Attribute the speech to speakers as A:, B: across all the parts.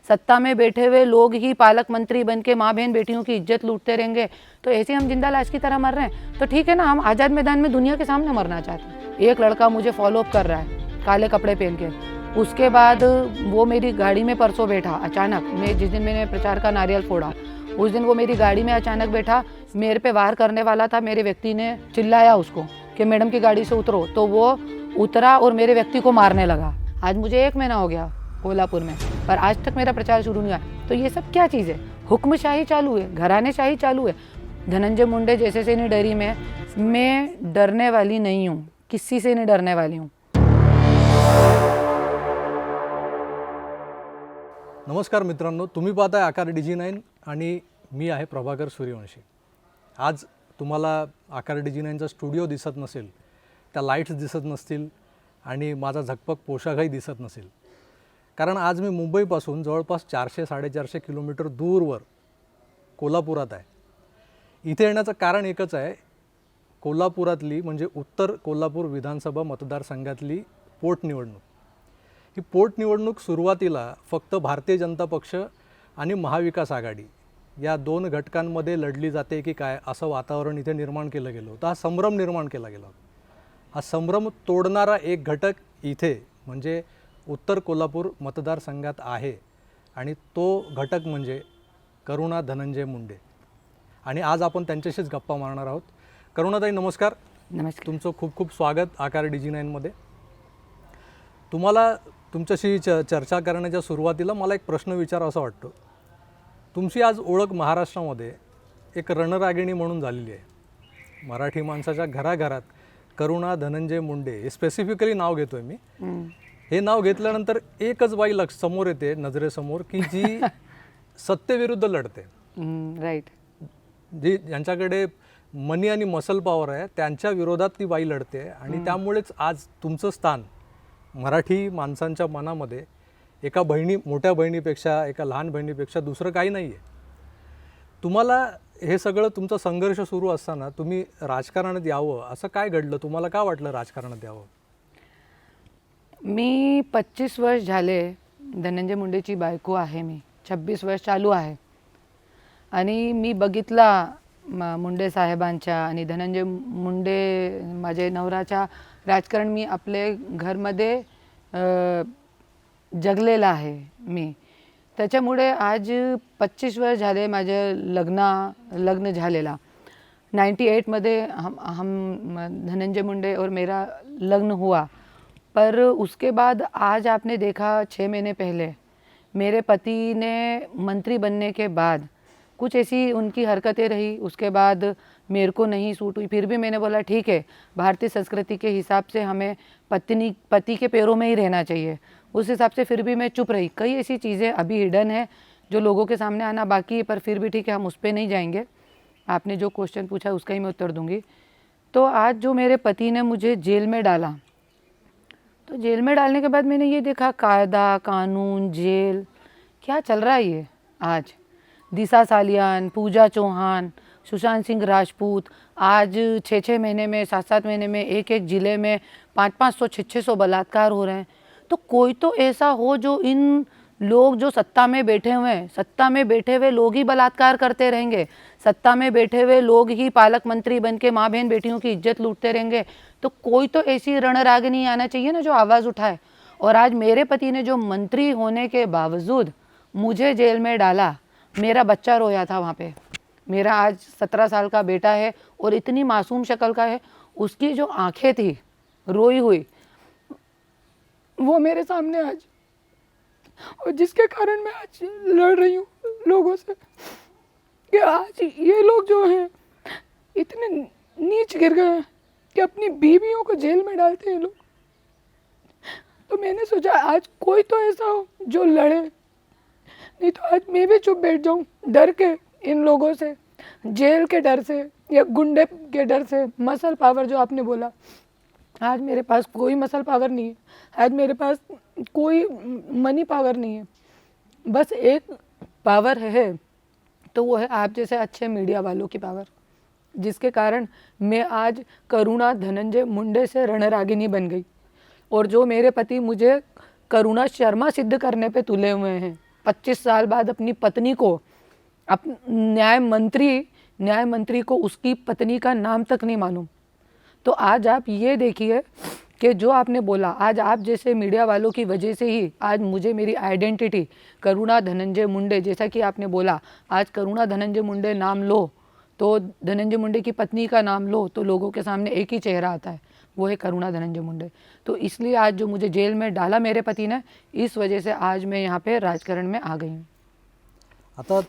A: सत्ता में बैठे हुए लोग ही पालक मंत्री बन के माँ बहन बेटियों की इज्जत लूटते रहेंगे, तो ऐसे हम जिंदा लाश की तरह मर रहे हैं। तो ठीक है ना, हम आज़ाद मैदान में दुनिया के सामने मरना चाहते हैं। एक लड़का मुझे फॉलोअप कर रहा है काले कपड़े पहन के, उसके बाद वो मेरी गाड़ी में परसों बैठा अचानक, मैं जिस दिन मैंने प्रचार का नारियल फोड़ा उस दिन वो मेरी गाड़ी में अचानक बैठा, मेरे पे वार करने वाला था। मेरे व्यक्ति ने चिल्लाया उसको कि मैडम की गाड़ी से उतरो, तो वो उतरा और मेरे व्यक्ति को मारने लगा। आज मुझे 1 महीना हो गया कोल्हापुर में, पर आज तक मेरा प्रचार शुरू नहीं हुआ। तो ये सब क्या चीज़ है? हुक्मशाही चालू है, घरानेशाही चालू है। धनंजय मुंडे जैसे से नहीं डरी मैं डरने वाली नहीं हूँ, किसी से नहीं डरने वाली हूँ।
B: नमस्कार मित्रांनो, तुम्ही पाहताय आकार DG9 आणि मी आहे प्रभाकर सूर्यवंशी। आज तुम्हाला आकार DG9चा स्टुडिओ दिसत नसेल, त्या लाईट्स दिसत नसतील आणि माझा झकपक पोशाखही दिसत नसेल, कारण आज मी मुंबईपासून जवळपास 400-450 किलोमीटर दूरवर कोल्हापुरात आहे। इथे येण्याचं कारण एकच आहे, कोल्हापुरातली म्हणजे उत्तर कोल्हापूर विधानसभा मतदारसंघातली पोटनिवडणूक। ही पोटनिवडणूक सुरुवातीला फक्त भारतीय जनता पक्ष आणि महाविकास आघाडी या 2 घटकांमध्ये लढली जाते की काय असं वातावरण इथे निर्माण केलं गेलं होतं। हा संभ्रम निर्माण केला गेला होता। हा संभ्रम तोडणारा एक घटक इथे म्हणजे उत्तर कोल्हापूर मतदारसंघात आहे आणि तो घटक म्हणजे करुणा धनंजय मुंडे। आणि आज आपण त्यांच्याशीच गप्पा मारणार आहोत। करुणाताई नमस्कार।
A: नमस्कार।
B: तुमचं खूप खूप स्वागत आकार DG9 मध्ये। तुम्हाला तुमच्याशी चर्चा करण्याच्या सुरुवातीला मला एक प्रश्न विचारावासा वाटतो। तुमची आज ओळख महाराष्ट्रामध्ये एक रणरागिणी म्हणून झालेली आहे। मराठी माणसाच्या घराघरात करुणा धनंजय मुंडे हे स्पेसिफिकली नाव घेतोय मी। हे नाव घेतल्यानंतर एकच बाई समोर येते नजरेसमोर की जी सत्तेविरुद्ध लढते।
A: राईट।
B: जी ज्यांच्याकडे मनी आणि मसल पॉवर आहे त्यांच्या विरोधात ती बाई लढते आणि त्यामुळेच आज तुमचं स्थान मराठी माणसांच्या मनामध्ये एका मोठ्या बहिणीपेक्षा, एका लहान बहिणीपेक्षा दुसरं काही नाही आहे। तुम्हाला हे सगळं तुमचा संघर्ष सुरू असताना तुम्ही राजकारणात यावं असं काय घडलं? तुम्हाला का वाटलं राजकारणात यावं?
A: मी 25 वर्ष झाले धनंजय मुंडेची बायको आहे। मी 26 वर्ष चालू आहे आणि मी बघितला मुंडे साहेबांच्या आणि धनंजय मुंडे माझे नवराच्या राजकारण मी आपले घरमध्ये जगलेला आहे मी। त्याच्यामुळे आज 25 वर्ष झाले माझे लग्न झालेला। 98 में हम धनंजय मुंडे और मेरा लग्न हुआ, पर उसके बाद आज आपने देखा 6 महीने पहले मेरे पति ने मंत्री बनने के बाद कुछ ऐसी उनकी हरकतें रही, उसके बाद मेरे को नहीं सूट हुई। फिर भी मैंने बोला ठीक है, भारतीय संस्कृति के हिसाब से हमें पति के पैरों में ही रहना चाहिए। उस हिसाब से फिर भी मैं चुप रही। कई ऐसी चीज़ें अभी हिडन है जो लोगों के सामने आना बाकी है, पर फिर भी ठीक है, हम उस पर नहीं जाएंगे। आपने जो क्वेश्चन पूछा उसका ही मैं उत्तर दूंगी। तो आज जो मेरे पति ने मुझे जेल में डाला, तो जेल में डालने के बाद मैंने ये देखा कायदा कानून जेल क्या चल रहा है। ये आज दिशा सालियान, पूजा चौहान, सुशांत सिंह राजपूत आज 6-6 महीने में, 7-7 महीने में एक ज़िले में 500-500, 600 बलात्कार हो रहे हैं। तो कोई तो ऐसा हो जो इन लोग जो सत्ता में बैठे हुए हैं, सत्ता में बैठे हुए लोग ही बलात्कार करते रहेंगे, सत्ता में बैठे हुए लोग ही पालक मंत्री बन के माँ बहन बेटियों की इज्जत लूटते रहेंगे। तो कोई तो ऐसी रणरागिनी आना चाहिए ना जो आवाज़ उठाए। और आज मेरे पति ने जो मंत्री होने के बावजूद मुझे जेल में डाला, मेरा बच्चा रोया था वहाँ पे। मेरा आज 17 साल का बेटा है और इतनी मासूम शक्ल का है, उसकी जो आंखें थी रोई हुई वो मेरे सामने आज, और जिसके कारण मैं आज लड़ रही हूँ लोगों से कि आज ये लोग जो हैं इतने नीच गिर गए हैं कि अपनी बीवियों को जेल में डालते हैं लोग। तो मैंने सोचा आज कोई तो ऐसा हो जो लड़े, नहीं तो आज मैं भी चुप बैठ जाऊँ डर के, इन लोगों से, जेल के डर से या गुंडे के डर से। मसल पावर जो आपने बोला, आज मेरे पास कोई मसल पावर नहीं है, आज मेरे पास कोई मनी पावर नहीं है। बस एक पावर है, तो वो है आप जैसे अच्छे मीडिया वालों की पावर, जिसके कारण मैं आज करुणा धनंजय मुंडे से रणरागिनी बन गई। और जो मेरे पति मुझे करुणा शर्मा सिद्ध करने पे तुले हुए हैं, 25 साल बाद अपनी पत्नी को न्याय मंत्री को उसकी पत्नी का नाम तक नहीं मालूम। तो आज आप ये देखिए कि जो आपने बोला, आज आप जैसे मीडिया वालों की वजह से ही आज मुझे मेरी आइडेंटिटी करुणा धनंजय मुंडे, जैसा कि आपने बोला, आज करुणा धनंजय मुंडे नाम लो तो धनंजय मुंडे की पत्नी का नाम लो तो लोगों के सामने एक ही चेहरा आता है, वो है करुणा धनंजय मुंडे। तो इसलिए आज जो मुझे जेल में डाला मेरे पति ने, इस वजह से आज मैं यहाँ पे राजकारण में आ गई हूँ।
B: आता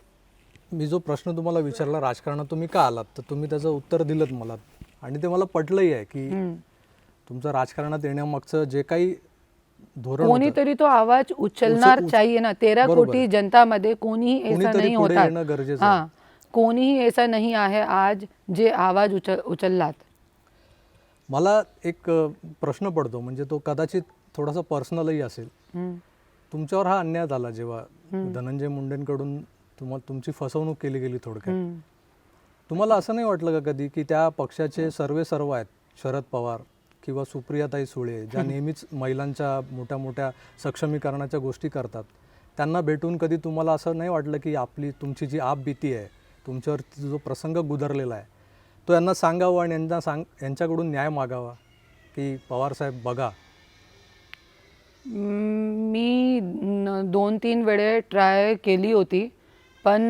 B: मी जो प्रश्न तुम्हाला विचारला, राजकारणात तुम्ही का आलात, तर तुम्ही त्याचं उत्तर दिलंत मला आणि ते मला पटलंही आहे की तुमचं राजकारणात येण्यामागचं जे काही धोरण होतं,
A: कोणीतरी तो आवाज उचलणार चाहिए ना। 13 कोटी जनतामध्ये कोणीही ऐसा
B: कोणीतरी
A: नहीं
B: पुढे
A: होता।
B: येणं गरजेचं आहे.
A: हाँ, कोणीही ऐसा नहीं आहे आज जे आवाज उचललात।
B: मला एक प्रश्न पडतो, म्हणजे तो कदाचित थोडासा पर्सनलही असेल. तुमच्यावर हा अन्याय झाला जेव्हा धनंजय मुंडेंकडून तुमची फसवणूक केली गेली थोडक्यात, तुम्हाला असं नाही वाटलं का कधी की त्या पक्षाचे सर्व आहेत, शरद पवार किंवा सुप्रियाताई सुळे, ज्या नेहमीच महिलांच्या मोठ्या मोठ्या सक्षमीकरणाच्या गोष्टी करतात, त्यांना भेटून कधी तुम्हाला असं नाही वाटलं की तुमची जी आपबीती आहे, तुमच्यावर जो प्रसंग गुदरलेला आहे, तो यांना सांगावा आणि यांच्याकडून न्याय मागावा की पवारसाहेब बघा?
A: मी 2-3 वेळे ट्राय केली होती, पण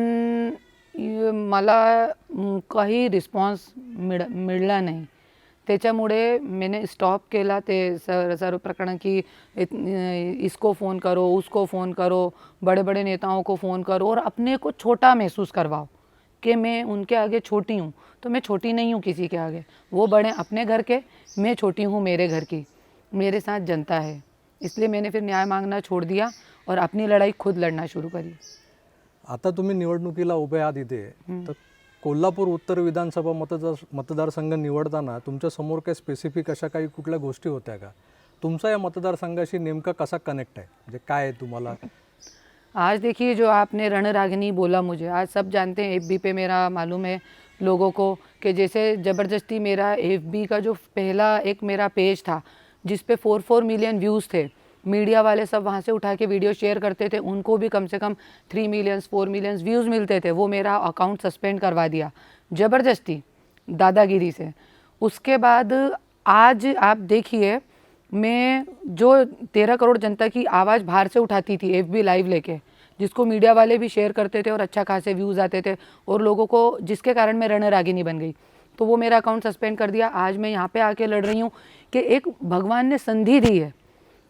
A: मला काही रिस्पॉन्स मिळला नाही। त्याच्यामुळे मैंने स्टॉप केला ते सर्व प्रकरण की इसको फ़ोन करो, उसको फ़ोन करो, बड़े बड़े नेताओं को फ़ोन करो और अपने को छोटा महसूस करवाओ कि मैं उनके आगे छोटी हूँ। तो मैं छोटी नहीं हूँ किसी के आगे, वो बड़े अपने घर के, मैं छोटी हूँ मेरे घर की, मेरे साथ जनता है। इसलिए मैंने फिर न्याय मांगना छोड़ दिया और अपनी लड़ाई खुद लड़ना शुरू करी।
B: आता तुम्ही निवडणुकीला उभे आहात इथे, तर कोल्हापूर उत्तर विधानसभा मतदारसंघ निवडताना तुमच्या समोर काही स्पेसिफिक अशा काही कुठल्या गोष्टी होत्या का? तुमचा या मतदारसंघाशी नेमका कसा कनेक्ट आहे, म्हणजे काय आहे तुम्हाला?
A: आज देखिए, जो आपने रणरागिनी बोला, मुझे आज सब जानते हैं, FB पे मेरा मालूम है लोगों को कि जैसे ज़बरदस्ती मेरा FB का जो पहला एक मेरा पेज था जिस पे 4 मिलियन व्यूज़ थे, मीडिया वाले सब वहाँ से उठा के वीडियो शेयर करते थे, उनको भी कम से कम 3 मिलियन 4 मिलियन व्यूज़ मिलते थे, वो मेरा अकाउंट सस्पेंड करवा दिया ज़बरदस्ती, दादागिरी से। उसके बाद आज आप देखिए, मैं जो 13 करोड़ जनता की आवाज़ बाहर से उठाती थी FB लाइव लेके, जिसको मीडिया वाले भी शेयर करते थे और अच्छा खासे व्यूज़ आते थे और लोगों को, जिसके कारण मैं रणरागिनी बन गई, तो वो मेरा अकाउंट सस्पेंड कर दिया। आज मैं यहाँ पे आके लड़ रही हूँ कि एक भगवान ने संधि दी है,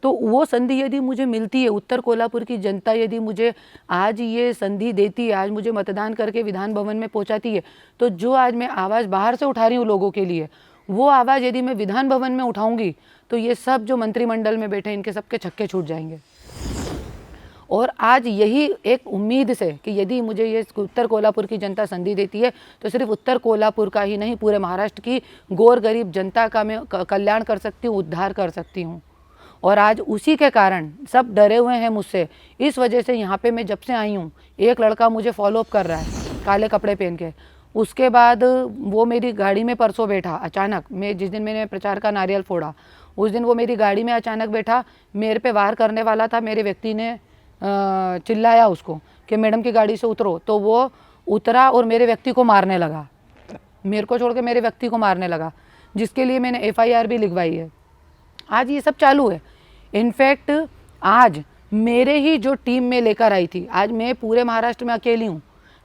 A: तो वो संधि यदि मुझे मिलती है, उत्तर कोल्हापुर की जनता यदि मुझे आज ये संधि देती है, आज मुझे मतदान करके विधान भवन में पहुँचाती है, तो जो आज मैं आवाज़ बाहर से उठा रही हूँ लोगों के लिए, वो आवाज़ यदि मैं विधान भवन में उठाऊंगी तो ये सब जो मंत्रिमंडल में बैठे इनके सबके छक्के छूट जाएंगे। और आज यही एक उम्मीद से कि यदि मुझे ये उत्तर कोल्हापुर की जनता संधि देती है तो सिर्फ उत्तर कोल्हापुर का ही नहीं, पूरे महाराष्ट्र की गोर गरीब जनता का मैं कल्याण कर सकती हूँ, उद्धार कर सकती हूँ। और आज उसी के कारण सब डरे हुए हैं मुझसे। इस वजह से यहाँ पे मैं जब से आई हूँ, एक लड़का मुझे फॉलोअप कर रहा है काले कपड़े पहन के। उसके बाद वो मेरी गाड़ी में परसों बैठा अचानक, मैं जिस दिन मैंने प्रचार का नारियल फोड़ा उस दिन वो मेरी गाड़ी में अचानक बैठा, मेरे पे वार करने वाला था। मेरे व्यक्ति ने चिल्लाया उसको कि मैडम की गाड़ी से उतरो, तो वो उतरा और मेरे व्यक्ति को मारने लगा, मेरे को छोड़ के मेरे व्यक्ति को मारने लगा, जिसके लिए मैंने FIR भी लिखवाई है। आज ये सब चालू है। इनफैक्ट आज मेरे ही जो टीम में लेकर आई थी, आज मैं पूरे महाराष्ट्र में अकेली हूँ,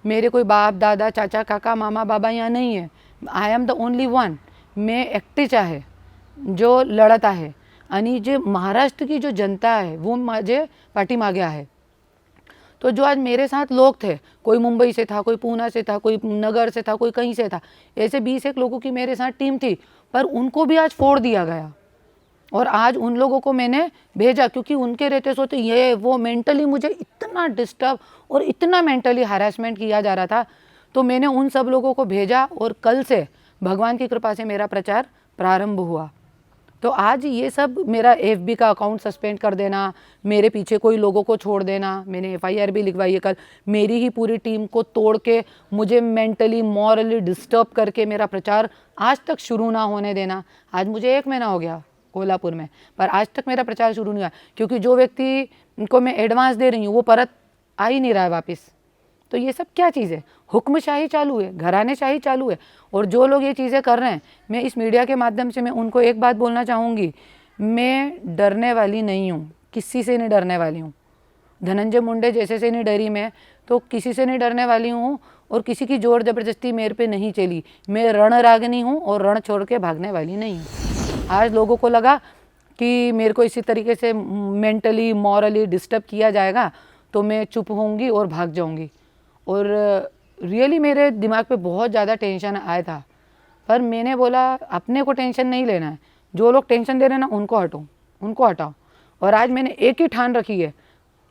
A: मेरे कोई बाप दादा चाचा काका मामा बाबा यहाँ नहीं है। I am the only one. मैं एकटीच आहे जो लढत आहे आणि जे महाराष्ट्र की जो जनता है वो माझे पाठीमागे आहे। तो जो आज मेरे साथ लोग थे, कोई मुंबई से था, कोई पूना से था, कोई नगर से था, कोई कहीं से था, ऐसे 20 लोगों की मेरे साथ टीम थी, पर उनको भी आज फोड़ दिया गया। और आज उन लोगों को मैंने भेजा क्योंकि उनके रहते सोते ये वो मेंटली मुझे इतना डिस्टर्ब और इतना मेंटली हरासमेंट किया जा रहा था, तो मैंने उन सब लोगों को भेजा और कल से भगवान की कृपा से मेरा प्रचार प्रारंभ हुआ। तो आज ये सब मेरा FB का अकाउंट सस्पेंड कर देना, मेरे पीछे कोई लोगों को छोड़ देना, मैंने FIR भी लिखवाई है कल, मेरी ही पूरी टीम को तोड़ के मुझे मेंटली मॉरली डिस्टर्ब करके मेरा प्रचार आज तक शुरू ना होने देना। आज मुझे 1 महीना हो गया कोल्हापुर में, पर आज तक मेरा प्रचार शुरू नहीं हुआ क्योंकि जो व्यक्ति को मैं एडवांस दे रही हूँ वो परत आ ही नहीं रहा है वापस। तो ये सब क्या चीज़ है? हुक्मशाही चालू है, घरानेशाही चालू है। और जो लोग ये चीज़ें कर रहे हैं, मैं इस मीडिया के माध्यम से मैं उनको एक बात बोलना चाहूँगी, मैं डरने वाली नहीं हूँ, किसी से नहीं डरने वाली हूँ। धनंजय मुंडे जैसे से नहीं डरी मैं, तो किसी से नहीं डरने वाली हूँ। और किसी की जोर ज़बरदस्ती मेरे पे नहीं चली। मैं रणरागिनी हूँ और रण छोड़ के भागने वाली नहीं हूँ। आज लोगों को लगा कि मेरे को इसी तरीके से मेंटली मॉरली डिस्टर्ब किया जाएगा तो मैं चुप होंगी और भाग जाऊंगी। और रियली मेरे दिमाग पे बहुत ज़्यादा टेंशन आया था, पर मैंने बोला अपने को टेंशन नहीं लेना है, जो लोग टेंशन दे रहे हैं ना उनको हटाओ। और आज मैंने एक ही ठान रखी है,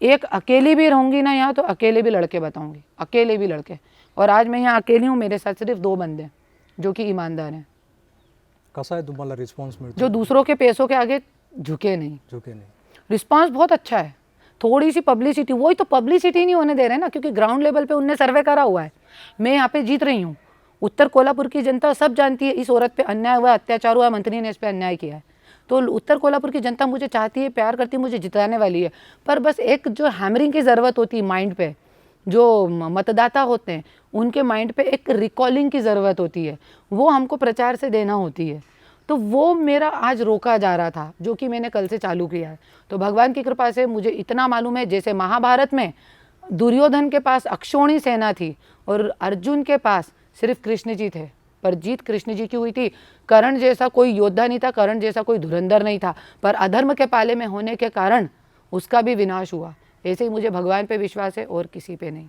A: एक अकेली भी रहूँगी ना यहाँ तो अकेले भी लड़के बताऊँगी, अकेले भी लड़के। और आज मैं यहाँ अकेली हूँ, मेरे साथ सिर्फ 2 बंदे हैं जो कि ईमानदार हैं,
B: कसा आहे तुम्हाला रिस्पॉन्स मिळतो?
A: जो दूसरों के पैसों के आगे झुके नहीं।
B: झुके नहीं.
A: रिस्पांस बहुत अच्छा है। थोड़ी सी पब्लिसिटी, वही तो पब्लिसिटी नहीं होने दे रहे ना, क्योंकि ग्राउंड लेवल पे उनने सर्वे करा हुआ है। मैं यहाँ पे जीत रही हूँ। उत्तर कोल्हापुर की जनता सब जानती है इस औरत पे अन्याय हुआ, अत्याचार हुआ, मंत्री ने इस पे अन्याय किया है। तो उत्तर कोल्हापुर की जनता मुझे चाहती है, प्यार करती है, मुझे जिताने वाली है। पर बस एक जो हैमरिंग की ज़रूरत होती है माइंड पे, जो मतदाता होते हैं उनके माइंड पे एक रिकॉलिंग की ज़रूरत होती है, वो हमको प्रचार से देना होती है। तो वो मेरा आज रोका जा रहा था, जो कि मैंने कल से चालू किया है। तो भगवान की कृपा से मुझे इतना मालूम है, जैसे महाभारत में दुर्योधन के पास अक्षौणी सेना थी और अर्जुन के पास सिर्फ कृष्ण जी थे, पर जीत कृष्ण जी की हुई थी। कर्ण जैसा कोई योद्धा नहीं था, कर्ण जैसा कोई धुरंधर नहीं था, पर अधर्म के पाले में होने के कारण उसका भी विनाश हुआ। ऐसे ही मुझे भगवान पे विश्वास है और किसी पे नहीं।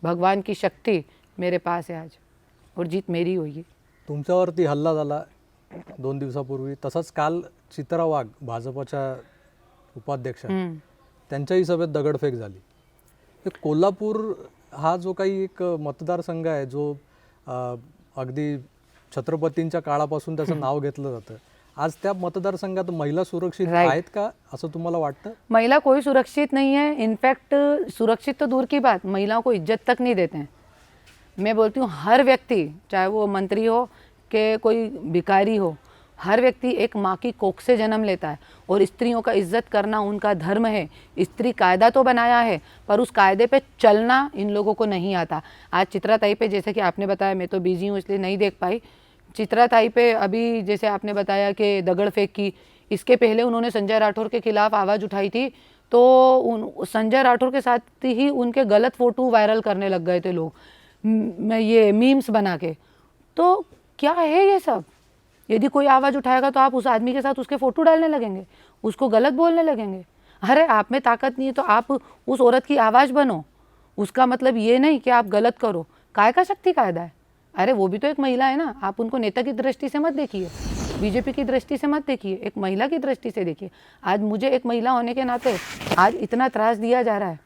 A: भगवान की शक्ति मेरे पास है आज, और जीत मेरी होगी।
B: तुमच्यावरती हल्ला झाला 2 दिवसापूर्वी, तसंच काल चित्रा वाघ भाजपच्या उपाध्यक्ष त्यांच्याही सभेत दगडफेक झाली. हे कोल्हापूर हा जो काही एक मतदारसंघ आहे, जो अगदी छत्रपतींच्या काळापासून त्याचं नाव घेतलं जातं, आज त्या मतदारसंघात महिला सुरक्षित आहेत का असं तुम्हाला वाटतं?
A: महिला कोई सुरक्षित नहीं है। इनफैक्ट सुरक्षित तो दूर की बात, महिलाओं को इज्जत तक नहीं देते हैं। मैं बोलती हूँ हर व्यक्ति, चाहे वो मंत्री हो कि कोई भिखारी हो, हर व्यक्ति एक माँ की कोख से जन्म लेता है और स्त्रियों का इज्जत करना उनका धर्म है। स्त्री कायदा तो बनाया है, पर उस कायदे पे चलना इन लोगों को नहीं आता। आज चित्रा ताई पे, जैसे कि आपने बताया, मैं तो बिजी हूँ इसलिए नहीं देख पाई, चित्रा ताई पे अभी जैसे आपने बताया कि दगड़ फेंक की, इसके पहले उन्होंने संजय राठौर के खिलाफ आवाज़ उठाई थी, तो संजय राठौर के साथ ही उनके गलत फ़ोटो वायरल करने लग गए थे लोग, ये मीम्स बना के। तो क्या है ये सब? यदि कोई आवाज़ उठाएगा तो आप उस आदमी के साथ उसके फ़ोटो डालने लगेंगे, उसको गलत बोलने लगेंगे। अरे आप में ताकत नहीं है तो आप उस औरत की आवाज़ बनो। उसका मतलब ये नहीं कि आप गलत करो। काय का शक्ति कायदा है? अरे वो भी तो एक महिला है ना। आप उनको नेता की दृष्टि से मत देखिए, बीजेपी की दृष्टि से मत देखिए, एक महिला की दृष्टि से देखिए। आज मुझे एक महिला होने के नाते आज इतना त्रास दिया जा रहा है।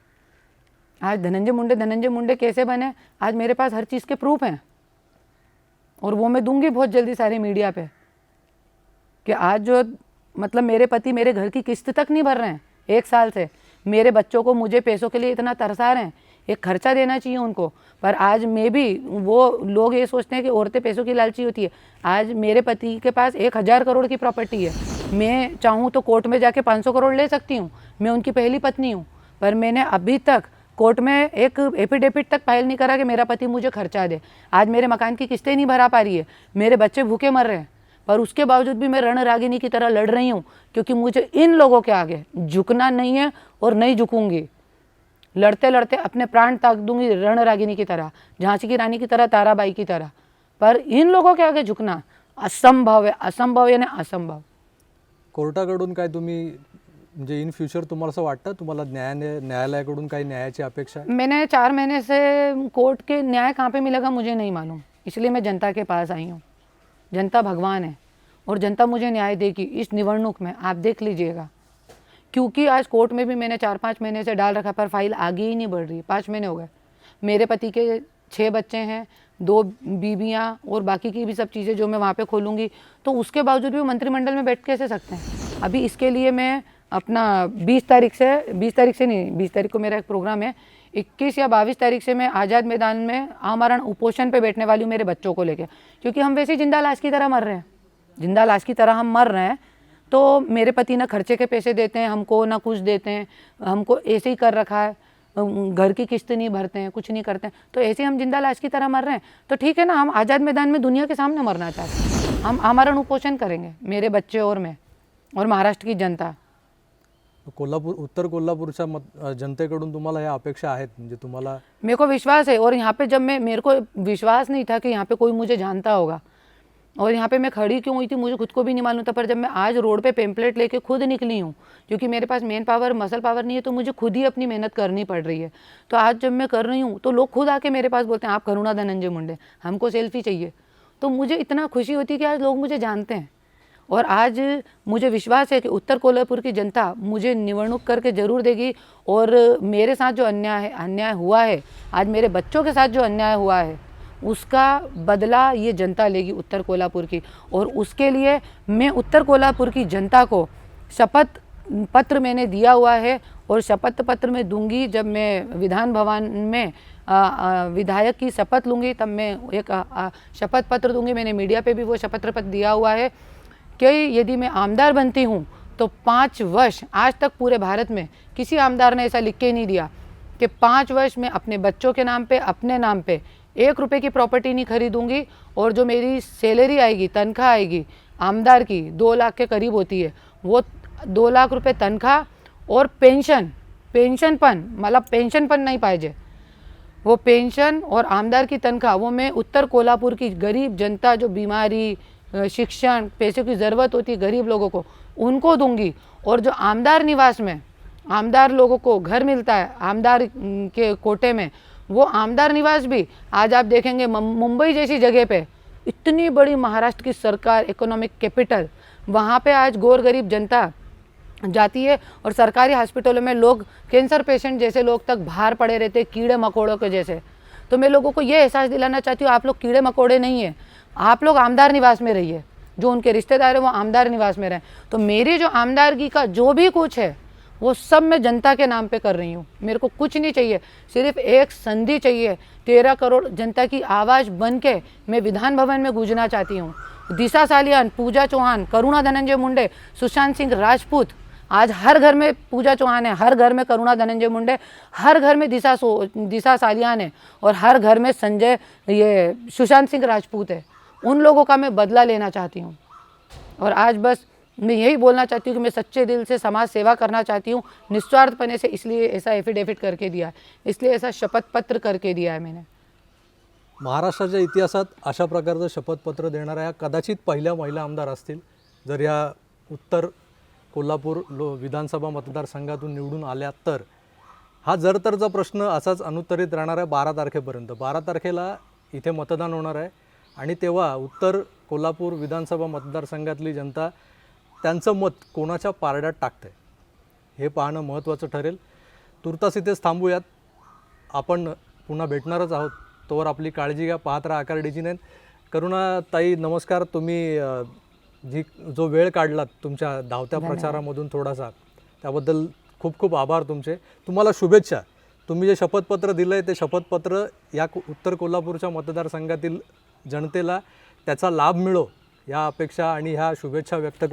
A: आज धनंजय मुंडे कैसे बने, आज मेरे पास हर चीज़ के प्रूफ हैं, और वो मैं दूंगी बहुत जल्दी सारे मीडिया पे, कि आज जो मतलब मेरे पति मेरे घर की किस्त तक नहीं भर रहे हैं 1 साल से। मेरे बच्चों को मुझे पैसों के लिए इतना तरसा रहे हैं, एक खर्चा देना चाहिए उनको, पर आज मैं भी, वो लोग ये सोचते हैं कि औरतें पैसों की लालची होती है। आज मेरे पति के पास 1000 करोड़ की प्रॉपर्टी है। मैं चाहूँ तो कोर्ट में जाके 500 करोड़ ले सकती हूँ, मैं उनकी पहली पत्नी हूँ, पर मैंने अभी तक कोर्ट में एक एफिडेविट तक फाइल नहीं करा कि मेरा पति मुझे खर्चा दे। आज मेरे मकान की किस्तें नहीं भरा पा रही है, मेरे बच्चे भूखे मर रहे हैं, पर उसके बावजूद भी मैं रणरागिनी की तरह लड़ रही हूँ, क्योंकि मुझे इन लोगों के आगे झुकना नहीं है और नहीं झुकूंगी। लड़ते लड़ते अपने प्राण त्याग दूंगी रणरागिनी की तरह, झांसी की रानी की तरह, ताराबाई की तरह, पर इन लोगों के आगे झुकना असंभव है। असंभव यानी असंभव।
B: कोर्टाकडून काय तुम्ही, म्हणजे इन फ्युचर तुम्हाला असं वाटतं, तुम्हाला न्यायालयाकडून काही न्यायाची अपेक्षा आहे?
A: मैंने 4 महीने से कोर्ट के न्याय कहाँ पे मिलेगा मुझे नहीं मालूम, इसलिए मैं जनता के पास आई हूँ। जनता भगवान है और जनता मुझे न्याय देगी इस निवडणूक में, आप देख लीजिएगा। क्योंकि आज कोर्ट में भी मैंने 4-5 महीने से डाल रखा, पर फाइल आगे ही नहीं बढ़ रही। 5 महीने हो गए। मेरे पति के 6 बच्चे हैं, 2 बीबियाँ और बाकी की भी सब चीज़ें जो मैं वहाँ पे खोलूँगी, तो उसके बावजूद भी वो मंत्रिमंडल में बैठ कैसे सकते हैं? अभी इसके लिए मैं अपना 20 तारीख से नहीं, 20 तारीख को मेरा एक प्रोग्राम है, 21 या 22 तारीख से मैं आज़ाद मैदान में आमरण उपोषण पे बैठने वाली हूँ मेरे बच्चों को लेके, क्योंकि हम वैसे ही जिंदा लाश की तरह मर रहे हैं। जिंदा लाश की तरह हम मर रहे हैं। तो मेरे पति ना खर्चे के पैसे देते हैं हमको, ना कुछ देते हैं, हमको ऐसे ही कर रखा है। घर की किस्त नहीं भरते हैं, कुछ नहीं करते हैं, तो ऐसे हम जिंदा लाश की तरह मर रहे हैं। तो ठीक है ना, हम आज़ाद मैदान में दुनिया के सामने मरना चाहते हैं, हम हमारा अनुपोषण करेंगे, मेरे बच्चे और मैं और महाराष्ट्र की जनता।
B: कोल्हापूर, उत्तर कोल्हापूरच्या जनतेकडून तुम्हाला या अपेक्षा आहेत, म्हणजे तुम्हाला?
A: मेरे को विश्वास है, और यहाँ पे जब मेरे को विश्वास नहीं था कि यहाँ पे कोई मुझे जानता होगा, और यहाँ पे मैं खड़ी क्यों हुई थी मुझे खुद को भी नहीं मालूम था, पर जब मैं आज रोड पे पेम्पलेट लेके खुद निकली हूँ, क्योंकि मेरे पास मेन पावर मसल पावर नहीं है, तो मुझे खुद ही अपनी मेहनत करनी पड़ रही है। तो आज जब मैं कर रही हूँ तो लोग खुद आके मेरे पास बोलते हैं आप करुणा धनंजय मुंडे, हमको सेल्फी चाहिए। तो मुझे इतना खुशी होती है कि आज लोग मुझे जानते हैं, और आज मुझे विश्वास है कि उत्तर कोल्हापुर की जनता मुझे निवडणूक करके ज़रूर देगी, और मेरे साथ जो अन्याय हुआ है, आज मेरे बच्चों के साथ जो अन्याय हुआ है, उसका बदला ये जनता लेगी उत्तर कोल्हापुर की। और उसके लिए मैं उत्तर कोल्हापुर की जनता को शपथ पत्र मैंने दिया हुआ है, और शपथ पत्र में दूंगी जब मैं विधान भवन में विधायक की शपथ लूँगी, तब मैं एक शपथ पत्र दूंगी। मैंने मीडिया पे भी वो शपथ पत्र दिया हुआ है कि यदि मैं आमदार बनती हूँ तो 5 वर्ष, आज तक पूरे भारत में किसी आमदार ने ऐसा लिख के नहीं दिया कि 5 वर्ष में अपने बच्चों के नाम पे, अपने नाम पे 1 रुपये की प्रॉपर्टी नहीं खरीदूंगी, और जो मेरी सैलरी आएगी, तनख्वाह आएगी आमदार की 2 लाख के करीब होती है, वो 2 लाख रुपये तनख्वाह और पेन्शनपण, मला पेन्शनपण नाही पाहिजे, वो पेंशन और आमदार की तनख्वाह वो मैं उत्तर कोल्हापुर की गरीब जनता, जो बीमारी, शिक्षण, पैसे की ज़रूरत होती है गरीब लोगों को, उनको दूंगी। और जो आमदार निवास में आमदार लोगों को घर मिलता है आमदार के कोटे में, वो आमदार निवास भी आज आप देखेंगे मुंबई जैसी जगह पे, इतनी बड़ी महाराष्ट्र की सरकार, इकोनॉमिक कैपिटल, वहाँ पे आज गोर गरीब जनता जाती है, और सरकारी हॉस्पिटलों में लोग कैंसर पेशेंट जैसे लोग तक बाहर पड़े रहते, कीड़े मकोड़ों के जैसे। तो मैं लोगों को ये एहसास दिलाना चाहती हूँ, आप लोग कीड़े मकोड़े नहीं है, आप लोग आमदार निवास में रहिए, जो उनके रिश्तेदार है वो आमदार निवास में रहें। तो मेरी जो आमदारगी का जो भी कुछ है वो सब मैं जनता के नाम पे कर रही हूँ। मेरे को कुछ नहीं चाहिए, सिर्फ एक संधि चाहिए। 13 करोड़ जनता की आवाज़ बन के मैं विधान भवन में गूंजना चाहती हूँ। दिशा सालियान, पूजा चौहान, करुणा धनंजय मुंडे, सुशांत सिंह राजपूत, आज हर घर में पूजा चौहान है, हर घर में करुणा धनंजय मुंडे, हर घर में दिशा सालियान है, और हर घर में ये सुशांत सिंह राजपूत है। उन लोगों का मैं बदला लेना चाहती हूँ, और आज बस मैं यही बोलना चाहती हूँ कि मैं सच्चे दिल से समाज सेवा करना चाहती हूँ, निस्वार्थपने से। इसलिए ऐसा एफिडेविट करके दिया है, इसलिए ऐसा शपथ पत्र करके दिया है मैंने।
B: महाराष्ट्राच्या इतिहासात अशा प्रकारचं शपथपत्र देणाऱ्या या कदाचित पहिल्या महिला आमदार असतील, जर या उत्तर कोल्हापूर विधानसभा मतदारसंघातून निवडून आल्या तर। हा जरतरचा प्रश्न असाच अनुत्तरित राहणार आहे 12 तारखेपर्यंत। 12 तारखेला इथे मतदान होणार आहे, आणि तेव्हा उत्तर कोल्हापूर विधानसभा मतदारसंघातली जनता त्यांचं मत कोणाच्या पारड्यात टाकते हे पाहणं महत्त्वाचं ठरेल। तुर्तास इथेच थांबूयात, आपण पुन्हा भेटणारच आहोत, तोवर आपली काळजी घ्या, पाहत राहा आकार DG9। करुणाताई नमस्कार, तुम्ही जो वेळ काढलात तुमच्या धावत्या प्रचारामधून थोडासा, त्याबद्दल खूप खूप आभार तुमचे। तुम्हाला शुभेच्छा। तुम्ही जे शपथपत्र दिलं आहे ते शपथपत्र या उत्तर कोल्हापूरच्या मतदारसंघातील जनतेला त्याचा लाभ मिळो या अपेक्षा आणि ह्या शुभेच्छा व्यक्त